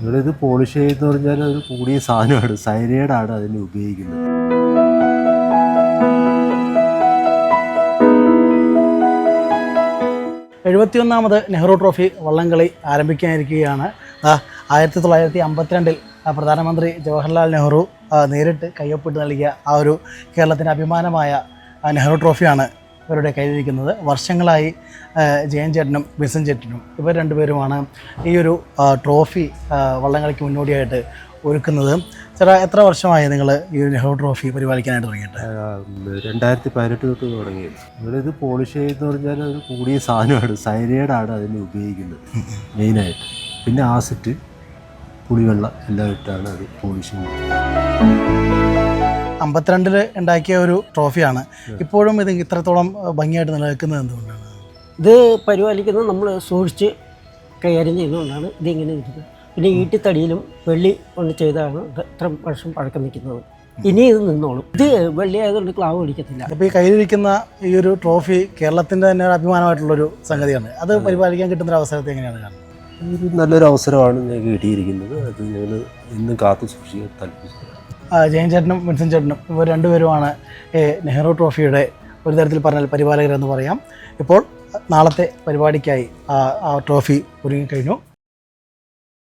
ഇത് പോളിഷ് ചെയ്യുന്ന പറഞ്ഞാൽ ഒരു കൂടിയ സാധനമാണ്, സൈനൈഡാണ് അതിന് ഉപയോഗിക്കുന്നത്. എഴുപത്തിയൊന്നാമത് നെഹ്റു ട്രോഫി വള്ളംകളി ആരംഭിക്കാനിരിക്കുകയാണ്. 1952 പ്രധാനമന്ത്രി ജവഹർലാൽ നെഹ്റു നേരിട്ട് കയ്യൊപ്പിട്ട് നൽകിയ ആ ഒരു കേരളത്തിൻ്റെ അഭിമാനമായ നെഹ്റു ട്രോഫിയാണ് ഇവരുടെ കയ്യിലിരിക്കുന്നത്. വർഷങ്ങളായി ജയൻ ചേട്ടനും ബിസൻ ചേട്ടനും ഇവർ രണ്ടുപേരുമാണ് ഈ ഒരു ട്രോഫി വള്ളംകളിക്ക് മുന്നോടിയായിട്ട് ഒരുക്കുന്നത്. ചേട്ടാ, എത്ര വർഷമായി നിങ്ങൾ ഈ ഒരു നെഹ്റു ട്രോഫി പരിപാലിക്കാനായിട്ട് തുടങ്ങിയിട്ട്? 2018 തൊട്ട് തുടങ്ങിയത്. ഇത് പോളിഷ് ചെയ്യുന്ന പറഞ്ഞാൽ ഒരു കൂടിയ സാധനമാണ്, സൈനൈഡാണ് അതിന് ഉപയോഗിക്കുന്നത് മെയിനായിട്ട്. പിന്നെ ആസിഡ്, പുളിവെള്ളം എല്ലാം ഇട്ടാണ് അത് പോളിഷ് ചെയ്യുന്നത്. 52 ഉണ്ടാക്കിയ ഒരു ട്രോഫിയാണ്. ഇപ്പോഴും ഇത് ഇത്രത്തോളം ഭംഗിയായിട്ട് നിലനിൽക്കുന്നത് എന്തുകൊണ്ടാണ്? ഇത് പരിപാലിക്കുന്നത് നമ്മൾ സൂക്ഷിച്ച് കൈകാര്യം ചെയ്യുന്നതുകൊണ്ടാണ് ഇതിങ്ങനെ ഇരിക്കുന്നത്. പിന്നെ ഈട്ടിത്തടിയിലും വെള്ളി കൊണ്ട് ചെയ്താണ് ഇത്ര വർഷം പഴക്കം നിൽക്കുന്നത്. ഇനി ഇത് നിന്നോളും. ഇത് വെള്ളി ആയതുകൊണ്ട് ക്ലാവ് പിടിക്കത്തില്ല. അപ്പോൾ ഈ കയ്യിലിരിക്കുന്ന ഈ ഒരു ട്രോഫി കേരളത്തിൻ്റെ തന്നെ അഭിമാനമായിട്ടുള്ളൊരു സംഗതിയാണ്. അത് പരിപാലിക്കാൻ കിട്ടുന്ന അവസരത്തെ എങ്ങനെയാണ് കാണുന്നത്? ഒരു നല്ലൊരു അവസരമാണ് ഞങ്ങൾക്ക് കിട്ടിയിരിക്കുന്നത്. അത് ഞങ്ങൾ ഇന്നും കാത്തു സൂക്ഷിക്കാൻ താല്പര്യം. ജയൻ ചേട്ടനും വിൻസൻ ചേട്ടനും ഇവർ രണ്ടുപേരുമാണ് നെഹ്റു ട്രോഫിയുടെ ഒരു തരത്തിൽ പറഞ്ഞാൽ പരിപാലകരെന്ന് പറയാം. ഇപ്പോൾ നാളത്തെ പരിപാടിക്കായി ആ ട്രോഫി ഒരുങ്ങിക്കഴിഞ്ഞു.